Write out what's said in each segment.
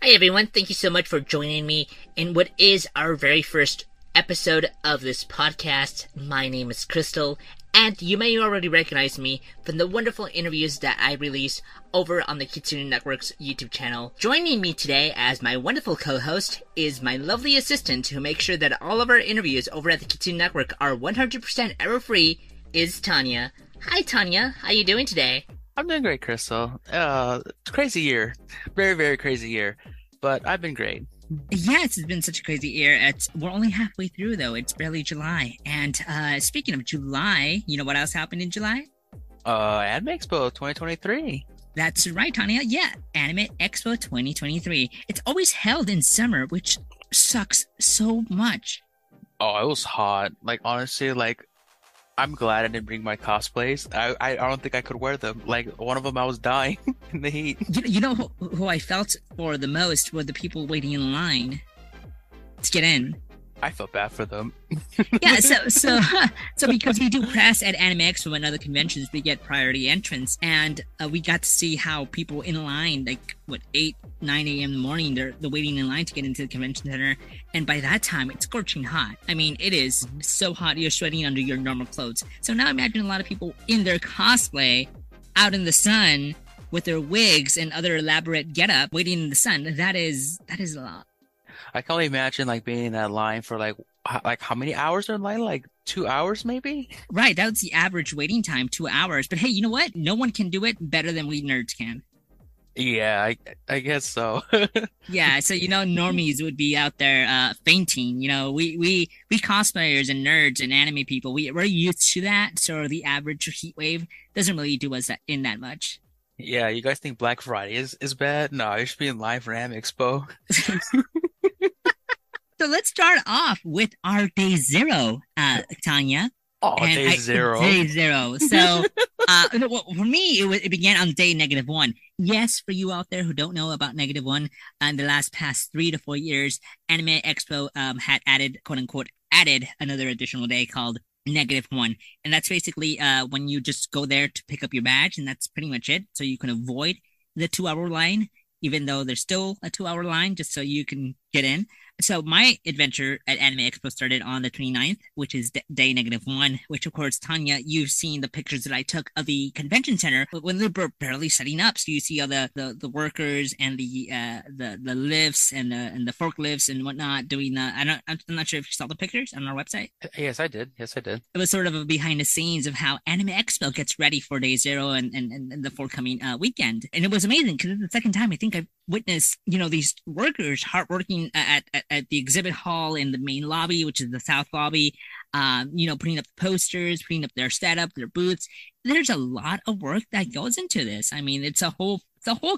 Hi everyone, thank you so much for joining me in what is our very first episode of this podcast. My name is Crystal, and you may already recognize me from the wonderful interviews that I release over on the Kitsune Network's YouTube channel. Joining me today as my wonderful co-host is my lovely assistant who makes sure that all of our interviews over at the Kitsune Network are 100% error-free, is Tanya. Hi Tanya, how you doing today? I'm doing great, Crystal. Crazy year. Very, very crazy year. But I've been great. Yes, it's been such a crazy year. We're only halfway through, though. It's barely July. And speaking of July, you know what else happened in July? Anime Expo 2023. That's right, Tanya. Yeah, Anime Expo 2023. It's always held in summer, which sucks so much. Oh, it was hot. Like, honestly, I'm glad I didn't bring my cosplays. I don't think I could wear them. Like, one of them, I was dying in the heat. You know who I felt for the most were the people waiting in line to get in. I felt bad for them. Yeah, so because we do press at Anime Expo and other conventions, we get priority entrance, and we got to see how people in line, 8, 9 a.m. in the morning, they're waiting in line to get into the convention center, and by that time, it's scorching hot. I mean, it is so hot, you're sweating under your normal clothes. So now imagine a lot of people in their cosplay, out in the sun, with their wigs and other elaborate getup, waiting in the sun. That is a lot. I can only imagine being in that line for how many hours are in line? Like 2 hours maybe? Right, that was the average waiting time, 2 hours. But hey, you know what? No one can do it better than we nerds can. Yeah, I guess so. Yeah, so normies would be out there fainting. We cosplayers and nerds and anime people, we're used to that. So the average heat wave doesn't really do us that much. Yeah, you guys think Black Friday is bad? No, you should be in line for Anime Expo. So let's start off with our day zero, Tanya. Oh, day zero. Day zero. So, for me, it began on day -1. Yes, for you out there who don't know about -1, in the past 3 to 4 years, Anime Expo had added, quote unquote, another additional day called -1, and that's basically when you just go there to pick up your badge, and that's pretty much it. So you can avoid the 2-hour line, even though there's still a 2-hour line, just so you can get in. So my adventure at Anime Expo started on the 29th, which is day -1, which of course, Tanya, you've seen the pictures that I took of the convention center when they were barely setting up. So you see all the workers and the lifts and the forklifts and whatnot doing I'm not sure if you saw the pictures on our website. Yes, I did. It was sort of a behind the scenes of how Anime Expo gets ready for day zero and the forthcoming weekend. And it was amazing because it's the second time I think I've witnessed, these workers hard working at the exhibit hall in the main lobby, which is the south lobby, putting up posters, putting up their setup, their booths. There's a lot of work that goes into this. I mean, it's a whole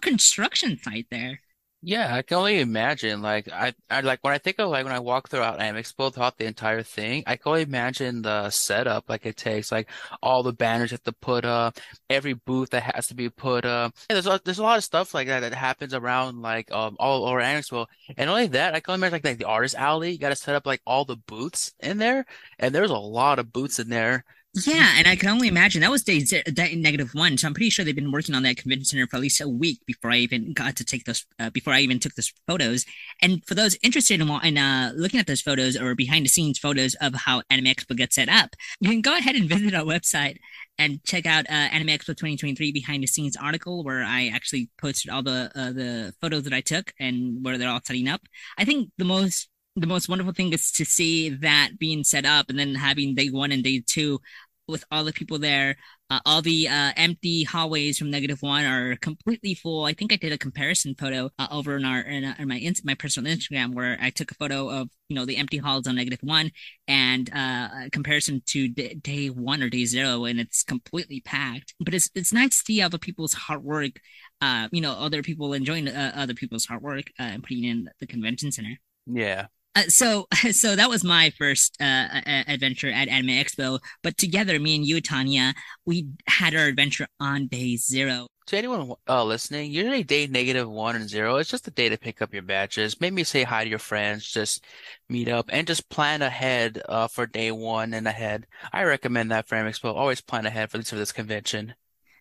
construction site there. Yeah, I can only imagine. I when I think of when I walk throughout Anime Expo throughout the entire thing, I can only imagine the setup it takes, all the banners you have to put up, every booth that has to be put up. Yeah, there's a lot of stuff like that happens around all over Anime Expo. And only that, I can only imagine the artist alley. You got to set up all the booths in there, and there's a lot of booths in there. Yeah, and I can only imagine that was day -1. So I'm pretty sure they've been working on that convention center for at least a week before I even got to take those. Before I even took those photos. And for those interested in looking at those photos or behind the scenes photos of how Anime Expo gets set up, you can go ahead and visit our website and check out Anime Expo 2023 behind the scenes article where I actually posted all the photos that I took and where they're all setting up. I think the most wonderful thing is to see that being set up and then having day 1 and day 2 with all the people there. All the empty hallways from -1 are completely full. I think I did a comparison photo over in my personal Instagram where I took a photo of the empty halls on -1 and a comparison to day 1 or day 0, and it's completely packed. But it's nice to see other people's hard work. Other people enjoying other people's hard work and putting in the convention center. Yeah. So that was my first adventure at Anime Expo. But together, me and you, Tanya, we had our adventure on day 0. To anyone listening, usually day -1 and 0, it's just a day to pick up your badges. Maybe say hi to your friends, just meet up, and just plan ahead for day 1 and ahead. I recommend that for Anime Expo. Always plan ahead for this convention.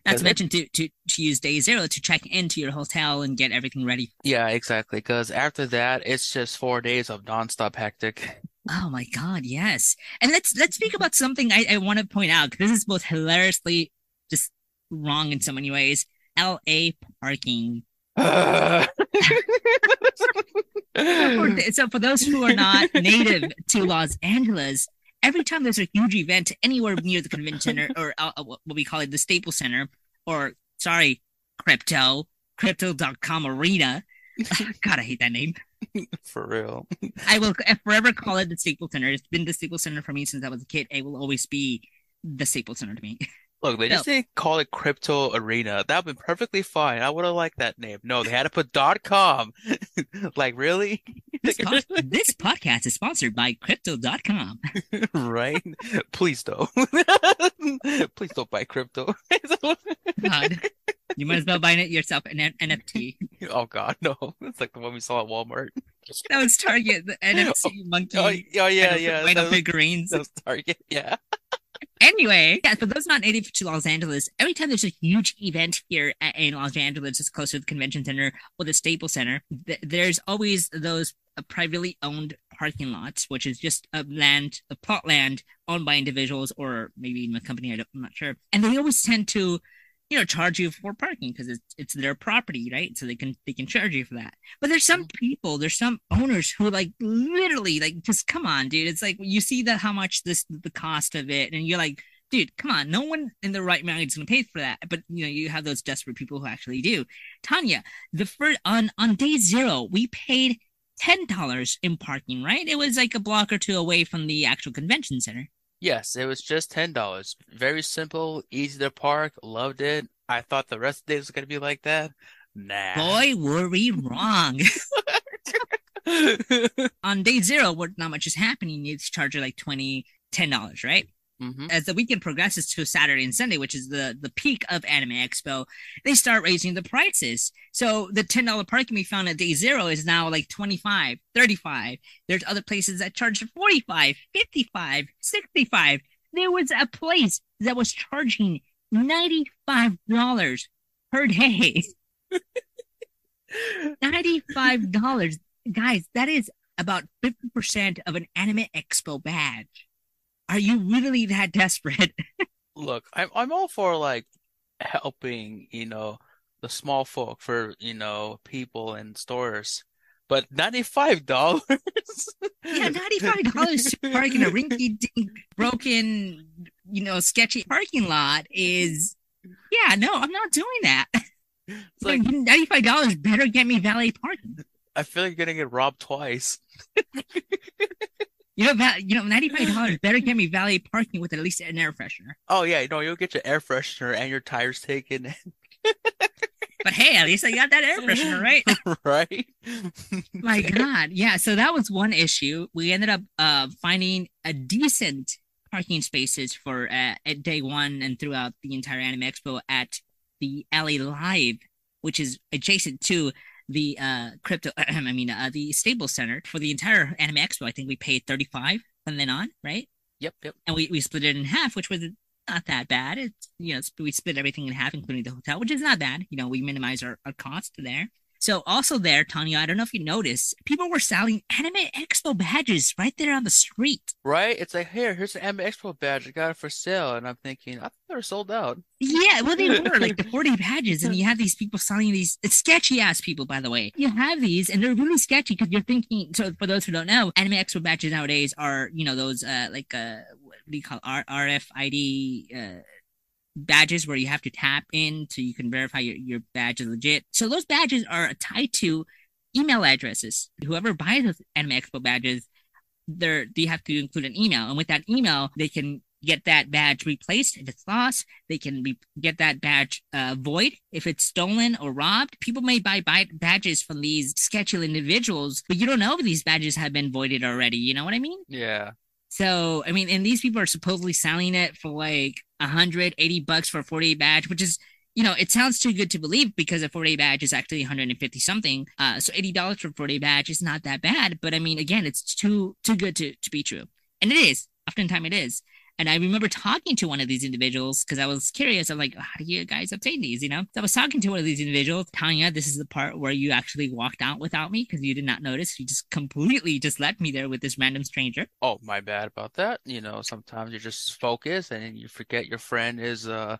Not to mention to use day zero to check into your hotel and get everything ready. Yeah, exactly. Because after that, it's just 4 days of nonstop hectic. Oh my God, yes. And let's speak about something I want to point out. This is both hilariously just wrong in so many ways. LA parking. So for those who are not native to Los Angeles, every time there's a huge event anywhere near the convention center, or what we call it, the Staples Center, or sorry, Crypto.com Arena. God, I hate that name. For real. I will forever call it the Staples Center. It's been the Staples Center for me since I was a kid. It will always be the Staples Center to me. Look, they just didn't call it Crypto Arena. That would have been perfectly fine. I would have liked that name. No, they had to put .com. Like, really? This podcast is sponsored by Crypto.com. Right? Please don't. Please don't buy crypto. God. You might as well buy it yourself, an NFT. Oh, God, no. It's like the one we saw at Walmart. That was Target, the NFC monkey. Oh, yeah. Vinyl figurines. That was Target, yeah. Anyway, yeah, for those not native to Los Angeles, every time there's a huge event here in Los Angeles, it's close to the convention center or the Staples Center, there's always those privately owned parking lots, which is just a plot land owned by individuals or maybe even a company, I'm not sure. And they always tend to, charge you for parking because it's their property, right? So they can charge you for that. But there's some owners who like literally like just come on, dude. It's like you see that how much the cost of it, and you're like, dude, come on. No one in their right mind is going to pay for that. But you have those desperate people who actually do. Tanya, on day zero, we paid $10 in parking, right? It was like a block or two away from the actual convention center. Yes, it was just $10. Very simple, easy to park. Loved it. I thought the rest of the day was going to be like that. Nah. Boy, were we wrong. On day zero, where not much is happening, you charge you like $10, right? Mm-hmm. As the weekend progresses to Saturday and Sunday, which is the peak of Anime Expo, they start raising the prices. So the $10 parking we found at day zero is now like $25, $35. There's other places that charge $45, $55, $65. There was a place that was charging $95 per day. $95. Guys, that is about 50% of an Anime Expo badge. Are you really that desperate? Look, I'm all for like helping, the small folk for, people in stores. But $95? Yeah, $95 to park in a rinky-dink, broken, sketchy parking lot is, yeah, no, I'm not doing that. It's like $95 better get me valet parking. I feel like you're gonna get robbed twice. $95 better get me valet parking with at least an air freshener. Oh yeah, you'll get your air freshener and your tires taken. But hey, at least I got that air freshener, right? Right? My God. Yeah, so that was one issue. We ended up finding a decent parking spaces for at day one and throughout the entire Anime Expo at the LA Live, which is adjacent to the the Staples Center. For the entire Anime Expo, I think we paid $35 from then on, right? Yep. And we split it in half, which was not that bad. It's we split everything in half, including the hotel, which is not bad. We minimize our cost there. So also there, Tanya, I don't know if you noticed, people were selling Anime Expo badges right there on the street. Right? It's like, here's an Anime Expo badge. I got it for sale. And I'm thinking, I thought they were sold out. Yeah, well, they were like the 4-day badges. And you have these people selling these, it's sketchy ass people, by the way. You have these and they're really sketchy because you're thinking, so for those who don't know, Anime Expo badges nowadays are, those what do you call RFID badges where you have to tap in so you can verify your badge is legit. So those badges are tied to email addresses. Whoever buys those Anime Expo badges, they have to include an email. And with that email, they can get that badge replaced if it's lost. They can get that badge void if it's stolen or robbed. People may buy badges from these sketchy individuals, but you don't know if these badges have been voided already. You know what I mean? Yeah. So, I mean, and these people are supposedly selling it for like $180 for a 4-day badge, which is, it sounds too good to believe because a 4-day badge is actually 150 something. So $80 for a 4-day badge is not that bad. But I mean, again, it's too good to be true. And it is. Oftentimes it is. And I remember talking to one of these individuals because I was curious. I'm like, how do you guys obtain these? So I was talking to one of these individuals. Tanya, this is the part where you actually walked out without me because you did not notice. You just completely just left me there with this random stranger. Oh, my bad about that. Sometimes you just focus and you forget your friend is no,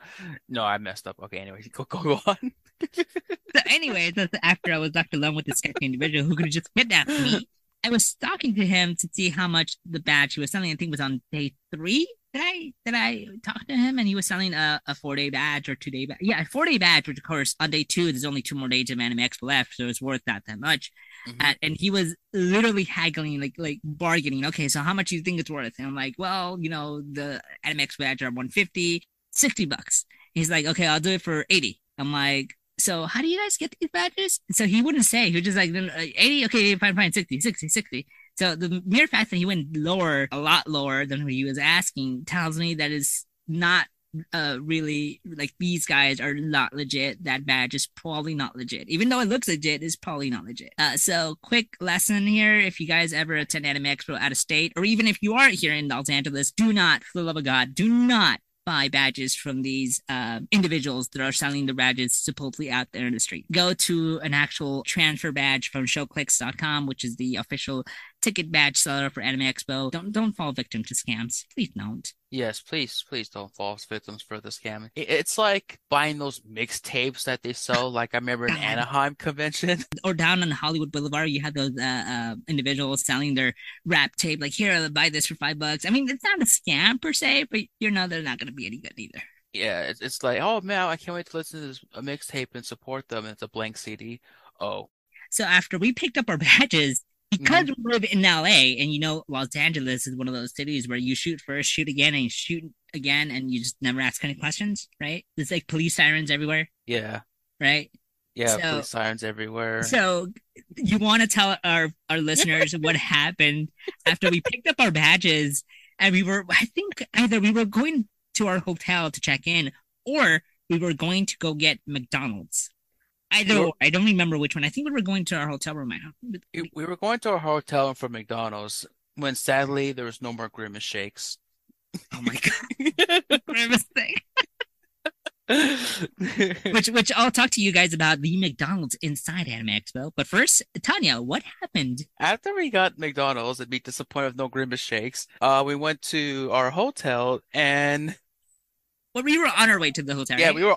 I messed up. Okay, anyway, go on. So anyway, that's after I was left alone with this sketchy individual who could have just kidnapped me. I was talking to him to see how much the badge he was selling. I think it was on day 3 that I talked to him, and he was selling a 4-day badge or 2-day badge. Yeah, a 4-day badge, which of course on day 2 there's only 2 more days of Anime Expo left, so it's worth not that much. And he was literally haggling, like bargaining. Okay, so how much do you think it's worth? And I'm like, well, the Anime Expo badge are $150, $60. He's like, okay, I'll do it for 80. I'm like, so how do you guys get these badges? So he wouldn't say. He was just like, 80, okay, fine, 60. So the mere fact that he went lower, a lot lower than what he was asking, tells me that is not really, like, these guys are not legit. That badge is probably not legit. Even though it looks legit, it's probably not legit. So quick lesson here. If you guys ever attend Anime Expo out of state, or even if you are here in Los Angeles, do not, for the love of God, do not buy badges from these individuals that are selling the badges supposedly out there in the street. Go to an actual transfer badge from showclicks.com, which is the official ticket badge seller for Anime Expo. Don't fall victim to scams. Please don't. Yes, please don't fall victims for the scam. It's like buying those mixtapes that they sell. Like I remember in Anaheim convention. Or down on Hollywood Boulevard, you had those individuals selling their rap tape. Like, here, I'll buy this for $5. I mean, it's not a scam per se, but they're not going to be any good either. Yeah, it's like, oh man, I can't wait to listen to this mixtape and support them. It's a blank CD. Oh. So after we picked up our badges, because we live in LA, and Los Angeles is one of those cities where you shoot first, shoot again, and you shoot again, and you just never ask any questions, right? There's like police sirens everywhere. Yeah. Right? Yeah, police sirens everywhere. So you want to tell our listeners what happened after we picked up our badges, and I think either we were going to our hotel to check in, or we were going to go get McDonald's. I don't remember which one. I think we were going to our hotel room. We were going to our hotel for McDonald's when sadly there was no more Grimace shakes. Oh my God. Grimace thing. which I'll talk to you guys about the McDonald's inside Anime Expo. But first, Tanya, what happened? After we got McDonald's and be disappointed with no Grimace shakes, we went to our hotel and... Well, we were on our way to the hotel, Yeah, right? we were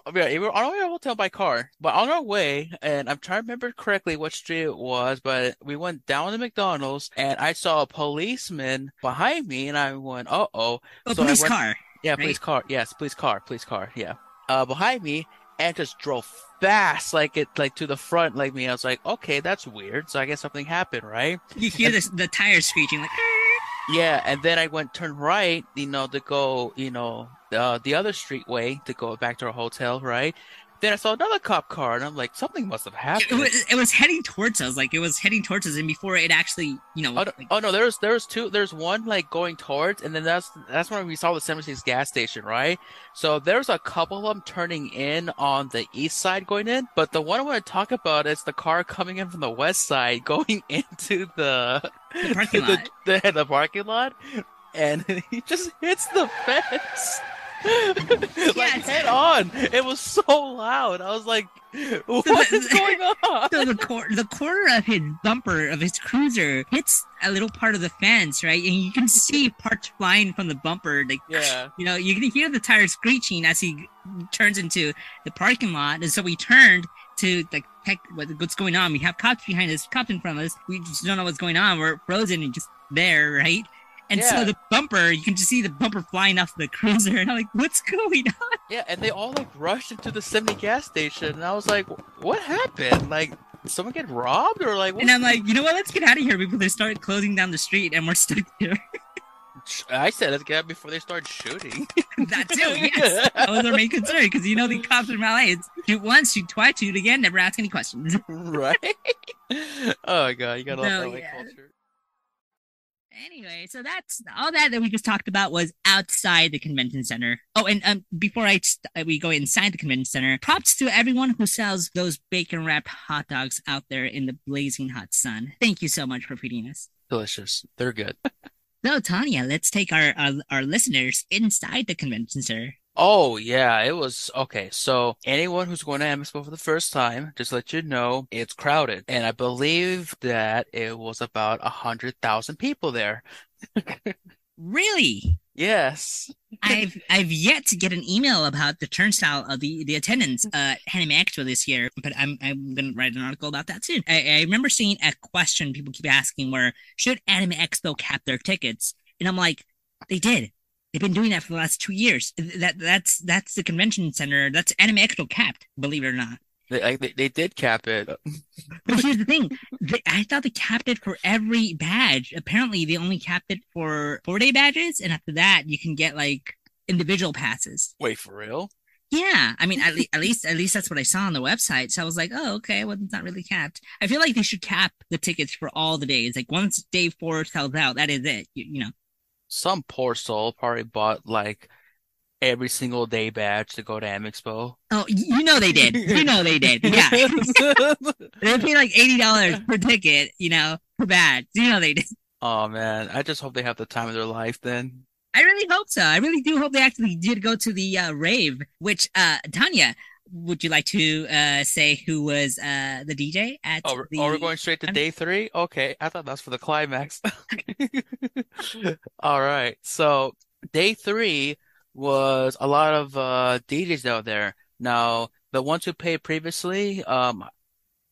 on our way to the hotel by car. But on our way, and I'm trying to remember correctly what street it was, but we went down to McDonald's and I saw a policeman behind me and I went, uh-oh. Oh, So police car. Yeah, right? police car. Yes, police car. Yeah. Behind me and just drove fast, like to the front like me. I was like, okay, that's weird. So I guess something happened, right? You hear the tires screeching like. Yeah, and then I turned right, to go, the other street way to go back to our hotel, right? Then I saw another cop car, and I'm like, something must have happened. It was heading towards us, and before it actually, Oh no, there's two. There's one like going towards, and then that's when we saw the 76 gas station, right? So there's a couple of them turning in on the east side going in, but the one I want to talk about is the car coming in from the west side going into the parking lot. The parking lot, and he just hits the fence. Like head on. It was so loud. I was like, what is going on? So the corner of his bumper of his cruiser hits a little part of the fence, right? And you can see parts flying from the bumper. Like, yeah. You can hear the tires screeching as he turns into the parking lot. And so we turned to like check what's going on. We have cops behind us, cops in front of us. We just don't know what's going on. We're frozen and just there, right? And so the bumper, you can just see the bumper flying off the cruiser. And I'm like, what's going on? Yeah, and they all like rushed into the 70 gas station. And I was like, what happened? Like, did someone get robbed or like? And I'm like, you know what? Let's get out of here before they start closing down the street and we're stuck here. I said let's get out before they start shooting. That too, yes. That was our main concern because the cops from LA, it's shoot once, shoot twice, shoot again, never ask any questions. Right? Oh my God, you got all LA culture. Anyway, so that's all that we just talked about was outside the convention center. Oh, and before we go inside the convention center, props to everyone who sells those bacon wrapped hot dogs out there in the blazing hot sun. Thank you so much for feeding us. Delicious. They're good. So, Tanya, let's take our listeners inside the convention center. Oh yeah, it was okay. So anyone who's going to Expo for the first time, just let you know, it's crowded. And I believe that it was about 100,000 people there. Really? Yes. I've yet to get an email about the turnstile of the attendance Anime Expo this year, but I'm gonna write an article about that soon. I remember seeing a question people keep asking where should Anime Expo cap their tickets? And I'm like, they did. They've been doing that for the last 2 years. That's the convention center. That's Anime Expo capped, believe it or not. They did cap it. But here's the thing. I thought they capped it for every badge. Apparently, they only capped it for 4-day badges, and after that, you can get like individual passes. Wait, for real? Yeah, I mean, at least that's what I saw on the website. So I was like, oh, okay, well, it's not really capped. I feel like they should cap the tickets for all the days. Like once day 4 sells out, that is it. You know. Some poor soul probably bought like every single day badge to go to Expo. Oh, you know they did. You know they did. Yeah. They paid like $80 per ticket, per badge. You know they did. Oh man, I just hope they have the time of their life then. I really hope so. I really do hope they actually did go to the rave, which Tanya, would you like to say who was the DJ at we're going straight to day 3? Okay, I thought that's for the climax. All right. So, day 3 was a lot of DJs out there. Now, the ones who paid previously, I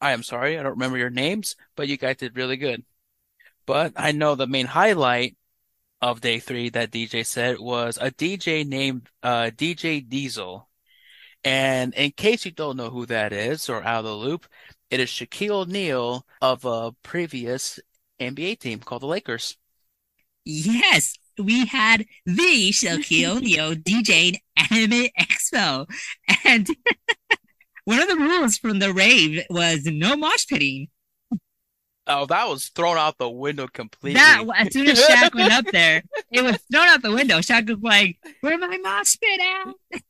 am sorry, I don't remember your names, but you guys did really good. But I know the main highlight of day 3 that DJ said was a DJ named DJ Diesel. And in case you don't know who that is or out of the loop, it is Shaquille O'Neal of a previous NBA team called the Lakers. Yes, we had the Shaquille O'Neal DJing Anime Expo. And one of the rules from the rave was no mosh pitting. Oh, that was thrown out the window completely. As soon as Shaq went up there, it was thrown out the window. Shaq was like, where my mosh pit at?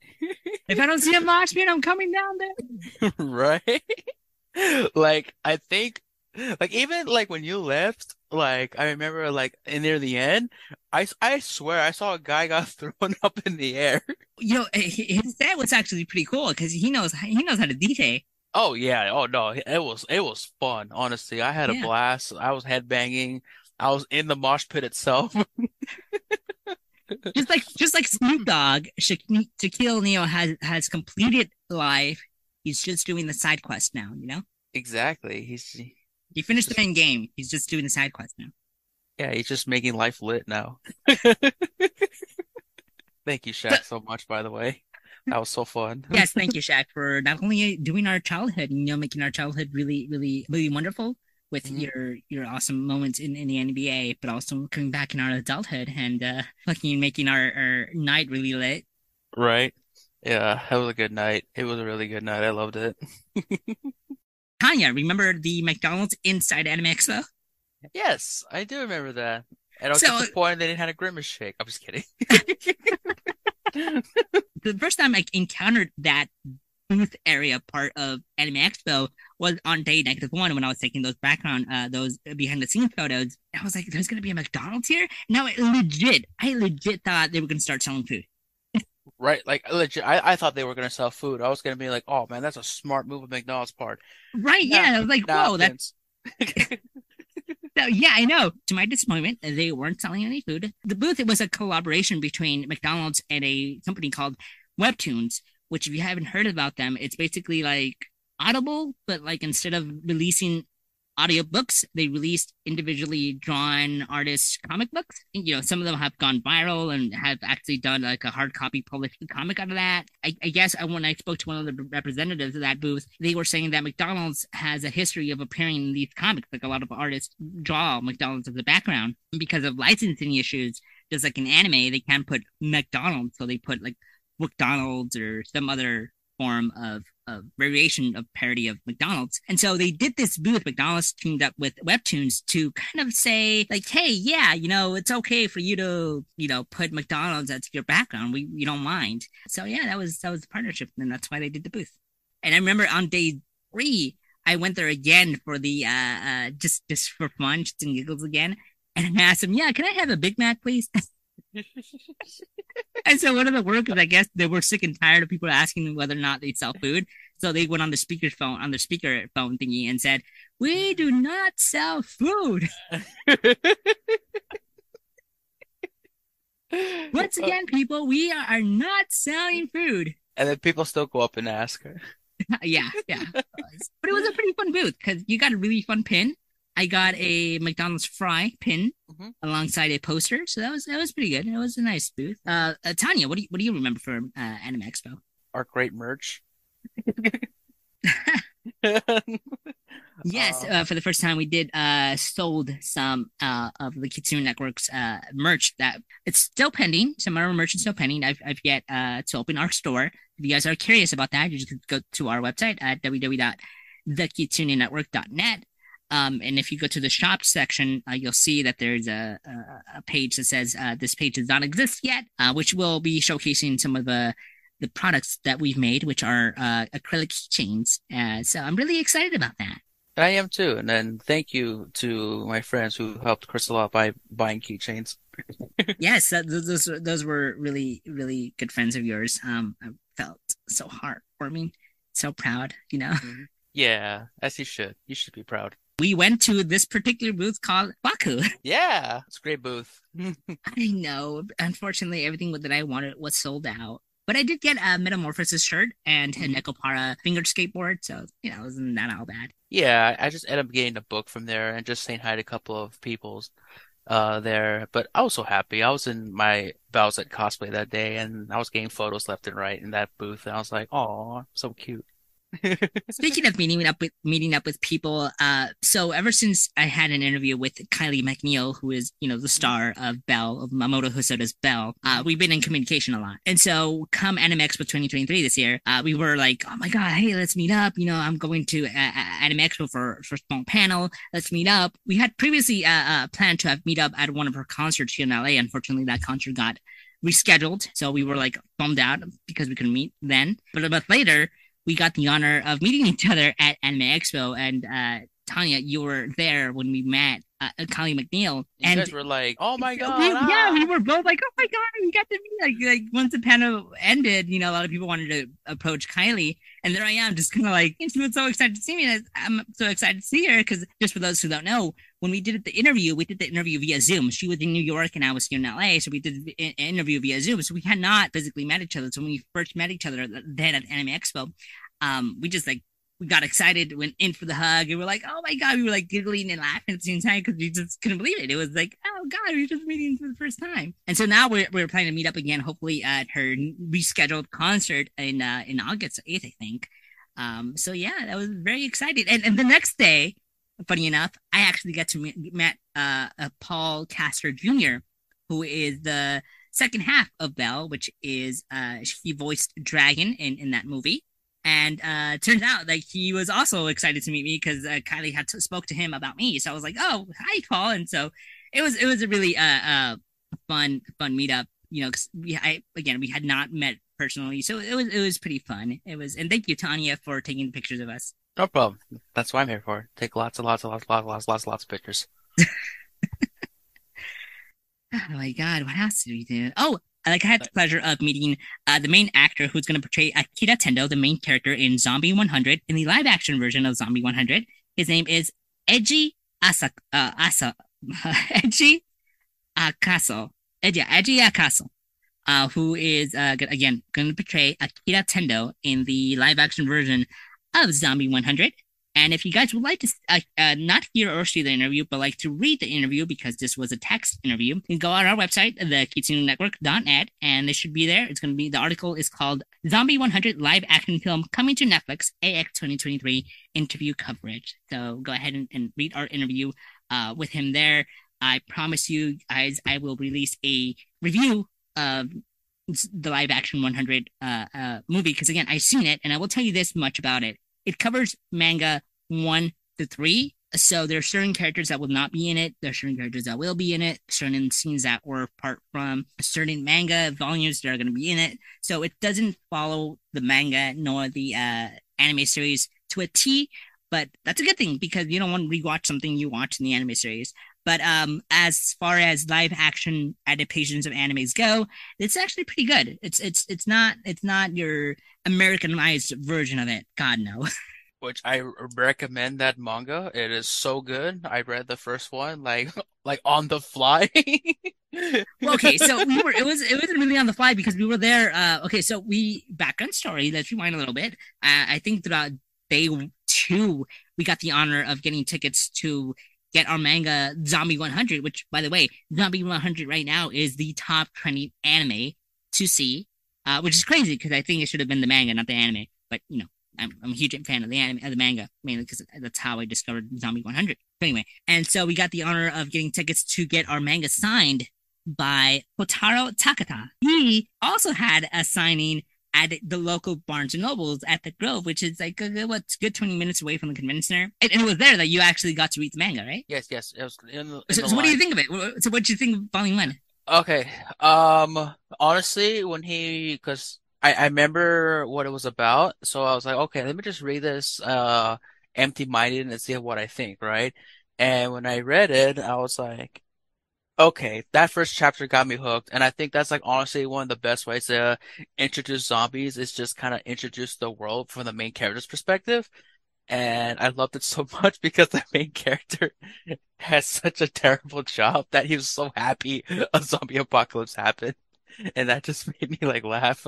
If I don't see a mosh pit, I'm coming down there. Right? Like, I think, like, even, like, when you left, like, I remember, like, near the end, I swear I saw a guy got thrown up in the air. His set was actually pretty cool because he knows how to DJ. Oh yeah. Oh no. It was fun. Honestly, I had a blast. I was headbanging. I was in the mosh pit itself. just like Snoop Dogg, Shaquille O'Neal has completed life. He's just doing the side quest now. Exactly. He finished the main game. He's just doing the side quest now. Yeah, he's just making life lit now. Thank you, Shaq, so much, by the way. That was so fun. Yes, thank you, Shaq, for not only doing our childhood, making our childhood really, really, really wonderful with your awesome moments in the NBA, but also coming back in our adulthood and making our night really lit. Right. Yeah, that was a good night. It was a really good night. I loved it. Tanya, remember the McDonald's inside Anime Expo? Yes, I do remember that. And I was disappointed they didn't have a Grimace shake. I'm just kidding. The first time I encountered that booth area part of Anime Expo was on day -1 when I was taking those those behind the scenes photos. I was like, there's going to be a McDonald's here? No, I legit thought they were going to start selling food. Right, like legit. I thought they were going to sell food. I was going to be like, oh man, that's a smart move of McDonald's part. Right, yeah. I was like, whoa, that's... So, yeah, I know. To my disappointment, they weren't selling any food. The booth, it was a collaboration between McDonald's and a company called Webtoons, which if you haven't heard about them, it's basically like Audible, but like instead of releasing audiobooks, they released individually drawn artist comic books. Some of them have gone viral and have actually done like a hard copy published comic out of that. I guess when I spoke to one of the representatives of that booth, they were saying that McDonald's has a history of appearing in these comics. Like a lot of artists draw McDonald's as a background because of licensing issues. Just like in anime, they can't put McDonald's, so they put like McDonald's or some other form of variation of parody of McDonald's. And so they did this booth. McDonald's teamed up with Webtoons to kind of say like, hey, yeah, it's okay for you to, put McDonald's as your background. We don't mind. So yeah, that was the partnership. And that's why they did the booth. And I remember on day 3, I went there again for the, just for fun, just in giggles again. And I asked him, "Yeah, can I have a Big Mac, please?" And so one of the workers, I guess, they were sick and tired of people asking them whether or not they sell food. So they went on the speakerphone thingy and said, "We do not sell food." Once again, people, we are not selling food. And then people still go up and ask. Yeah. But it was a pretty fun booth because you got a really fun pin. I got a McDonald's fry pin alongside a poster, so that was pretty good. It was a nice booth. Tanya, what do you remember from Anime Expo? Our great merch. Yes, for the first time we did sold some of the Kitsune Network's merch that it's still pending. Some of our merch is still pending. I've yet to open our store. If you guys are curious about that, you just go to our website at www.thekitsunenetwork.net. And if you go to the shop section, you'll see that there's a page that says this page does not exist yet, which will be showcasing some of the products that we've made, which are acrylic keychains. So I'm really excited about that. I am too. And then thank you to my friends who helped Crystal out by buying keychains. Yes, those were really, really good friends of yours. I felt so heartwarming, so proud, you know. Yeah, as you should. You should be proud. We went to this particular booth called Baku. Yeah, it's a great booth. I know. Unfortunately, everything that I wanted was sold out. But I did get a Metamorphosis shirt and a Nekopara fingered skateboard, so, you know, it wasn't that all bad. Yeah, I just ended up getting a book from there and just saying hi to a couple of people there. But I was so happy. I was in my Bowsette cosplay that day, and I was getting photos left and right in that booth, and I was like, "Oh, so cute." Speaking of meeting up with people, so ever since I had an interview with Kylie McNeil, who is, you know, the star of Belle, of Mamoru Hosoda's Belle, we've been in communication a lot. And so come Anime Expo 2023 this year, we were like, "Oh my God, hey, let's meet up. You know, I'm going to Anime Expo for a small panel. Let's meet up." We had previously planned to meet up at one of her concerts here in LA. Unfortunately, that concert got rescheduled. So we were like bummed out because we couldn't meet then. But a month later, we got the honor of meeting each other at Anime Expo, and Tanya, you were there when we met Kylie McNeil. You guys were like, "Oh my God!" Yeah, we were both like, "Oh my God, we got to meet!" Like once the panel ended, you know, a lot of people wanted to approach Kylie, and there I am, just kind of like, she was so excited to see me. And I'm so excited to see her because, just for those who don't know, when we did the interview via Zoom. She was in New York and I was here in LA, so we did the interview via Zoom. So we had not physically met each other. So when we first met each other then at Anime Expo, we got excited, went in for the hug, and we're like, "Oh my God," we were like giggling and laughing at the same time because we just couldn't believe it. It was like, "Oh God, we were just meeting for the first time." And so now we're planning to meet up again, hopefully at her rescheduled concert in August 8th, I think. So yeah, that was very excited. And the next day, funny enough, I actually got to meet Paul Castor Jr., who is the second half of Belle, which is he voiced Dragon in that movie. And turns out like he was also excited to meet me because Kylie had spoke to him about me. So I was like, "Oh, hi, Paul." And so it was a really fun meetup, you know, because we had not met personally, so it was pretty fun. And thank you, Tanya, for taking pictures of us. No problem. That's what I'm here for. Take lots of pictures. Oh my God, what else did we do? Oh, I had the pleasure of meeting the main actor who's going to portray Akira Tendo, the main character in Zombie 100, in the live-action version of Zombie 100. His name is Eiji Akaso. Eiji Akaso, who is, again, going to portray Akira Tendo in the live-action version of Zombie 100. And if you guys would like to not hear or see the interview, but like to read the interview, because this was a text interview, you can go on our website, thekitsunenetwork.net, and it should be there. It's going to be, the article is called Zombie 100 Live Action Film Coming to Netflix, AX 2023 Interview Coverage. So go ahead and read our interview with him there. I promise you guys, I will release a review of the live action 100 movie, because again, I've seen it, and I will tell you this much about it. It covers manga 1 to 3. So there are certain characters that will not be in it. There are certain characters that will be in it. Certain scenes that were apart from certain manga volumes that are going to be in it. So it doesn't follow the manga nor the anime series to a T. But that's a good thing, because you don't want to rewatch something you watched in the anime series. But as far as live action adaptations of animes go, it's actually pretty good. It's not your Americanized version of it. God no. Which I recommend that manga. It is so good. I read the first one like like on the fly. Well, okay, so it wasn't really on the fly because we were there. Okay, so background story. Let's rewind a little bit. I think throughout day 2, we got the honor of getting tickets to get our manga Zombie 100, which, by the way, Zombie 100 right now is the top trending anime to see, which is crazy because I think it should have been the manga, not the anime. But I'm a huge fan of the anime, of the manga, mainly because that's how I discovered Zombie 100. But anyway, and so we got the honor of getting tickets to get our manga signed by Kotaro Takata. He also had a signing at the local Barnes and Nobles at the Grove, which is like good 20 minutes away from the convention center. And it was there that you actually got to read the manga, right? Yes. It was so what do you think of it? So what do you think of Volume 1? Okay. Honestly, because I remember what it was about, so I was like, okay, let me just read this empty-minded and see what I think, right? And when I read it, I was like, okay, that first chapter got me hooked, and I think that's like honestly one of the best ways to introduce zombies is just kind of introduce the world from the main character's perspective. And I loved it so much because the main character has such a terrible job that he was so happy a zombie apocalypse happened. And that just made me like laugh.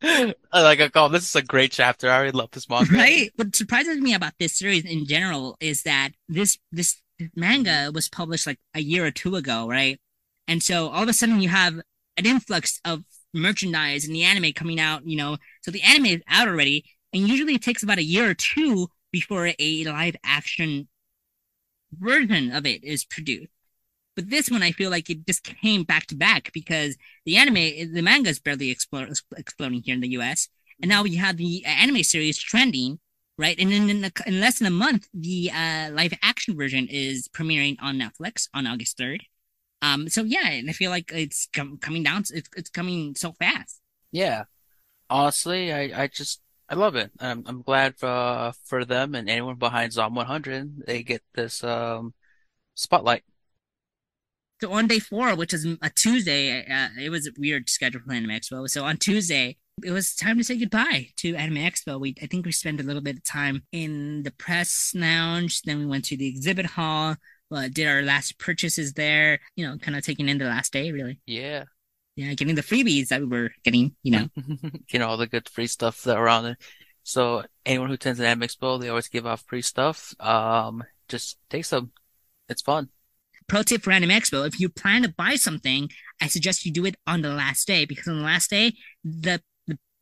Like, oh, this is a great chapter. I already love this manga. Right. What surprises me about this series in general is that this manga was published like a year or 2 ago, right? And so all of a sudden you have an influx of merchandise and the anime coming out, so the anime is out already, and usually it takes about a year or 2 before a live action version of it is produced. But this one, I feel like it just came back to back because the manga is barely exploding here in the US. And now we have the anime series trending, right? And then in less than a month, the live action version is premiering on Netflix on August 3rd. So yeah, and I feel like it's coming down. It's coming so fast. Yeah. Honestly, I love it. I'm glad for them and anyone behind Zom 100. They get this spotlight. So on day 4, which is a Tuesday, it was a weird schedule for Anime Expo. So on Tuesday, it was time to say goodbye to Anime Expo. I think we spent a little bit of time in the press lounge. Then we went to the exhibit hall, did our last purchases there, kind of taking in the last day, really. Yeah. Yeah, getting the freebies that we were getting, all the good free stuff that are around there. So anyone who attends an Anime Expo, they always give off free stuff. Just take some. It's fun. Pro tip for Anime Expo, if you plan to buy something, I suggest you do it on the last day, because on the last day, the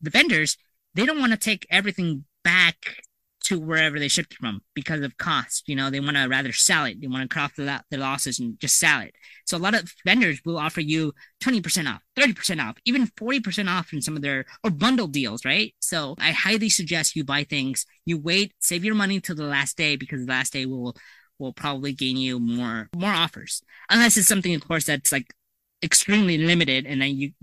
vendors, they don't want to take everything back to wherever they shipped from because of cost. They want to rather sell it. They want to cut off the losses and just sell it. So a lot of vendors will offer you 20% off, 30% off, even 40% off in some of their, or bundle deals, right? So I highly suggest you buy things. You wait, save your money till the last day, because the last day will probably gain you more offers, unless it's something, of course, that's like extremely limited, and then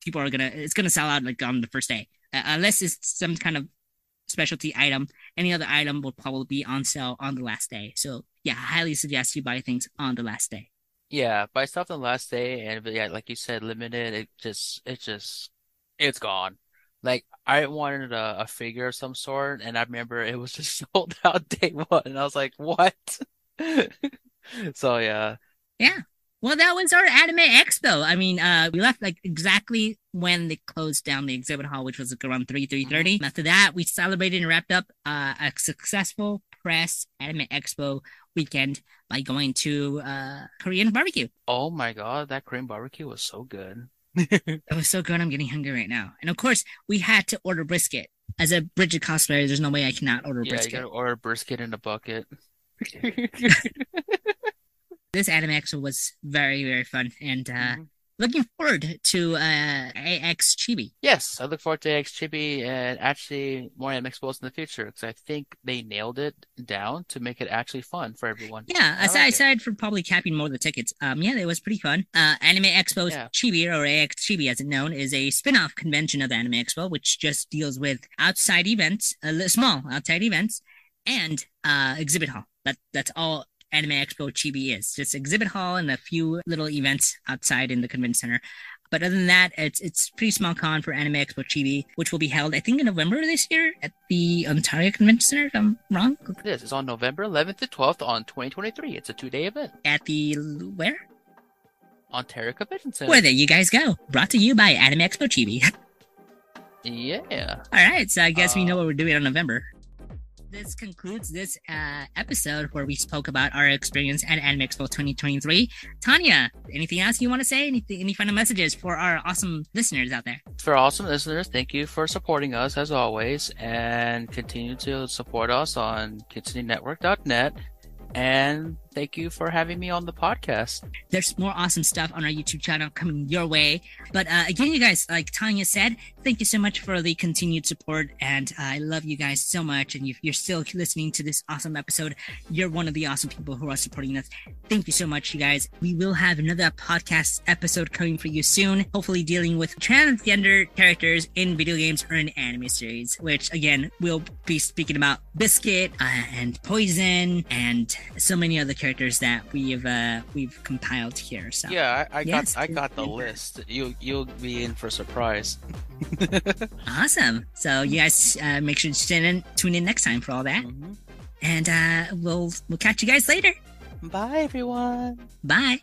people are it's gonna sell out like on the first day, unless it's some kind of specialty item. Any other item will probably be on sale on the last day. So yeah, I highly suggest you buy things on the last day. Yeah, buy stuff on the last day, and yeah, like you said, limited. It's gone. Like, I wanted a figure of some sort, and I remember it was just sold out day 1, and I was like, what? So, yeah. Yeah. Well, that was our Anime Expo. I mean, we left like exactly when they closed down the exhibit hall, which was like around 3:30. Mm-hmm. After that, we celebrated and wrapped up a successful press Anime Expo weekend by going to Korean barbecue. Oh my God, that Korean barbecue was so good. It was so good. I'm getting hungry right now. And of course, we had to order brisket. As a Bridget cosplayer, there's no way I cannot order brisket. Yeah, you gotta order brisket in a bucket. This Anime Expo was very, very fun, and looking forward to AX Chibi. Yes, I look forward to AX Chibi and actually more Anime Expos in the future, because I think they nailed it down to make it actually fun for everyone. Yeah, aside from probably capping more of the tickets, yeah, it was pretty fun. Anime Expo's Chibi, or AX Chibi as it's known, is a spin-off convention of the Anime Expo, which just deals with outside events, small outside events, and exhibit hall. That's all Anime Expo Chibi is. Just exhibit hall and a few little events outside in the convention center. But other than that, it's pretty small con for Anime Expo Chibi, which will be held, I think, in November this year at the Ontario Convention Center, if I'm wrong. This is on November 11th to 12th on 2023. It's a 2-day event. At the, where? Ontario Convention Center. Where there you guys go. Brought to you by Anime Expo Chibi. Yeah. All right, so I guess we know what we're doing in November. This concludes this episode where we spoke about our experience at Anime Expo 2023. Tanya, anything else you want to say? Any final messages for our awesome listeners out there? For awesome listeners, thank you for supporting us as always, and continue to support us on KidCityNetwork.net. And thank you for having me on the podcast. There's more awesome stuff on our YouTube channel coming your way. But again, you guys, like Tanya said, thank you so much for the continued support. And I love you guys so much. And if you're still listening to this awesome episode, you're one of the awesome people who are supporting us. Thank you so much, you guys. We will have another podcast episode coming for you soon, hopefully dealing with transgender characters in video games or in anime series, which again, we'll be speaking about Biscuit and Poison and so many other characters that we've compiled here. So yeah, I got the list. You'll be in for a surprise. Awesome. So you guys make sure to tune in next time for all that. Mm-hmm. And we'll catch you guys later. Bye everyone. Bye.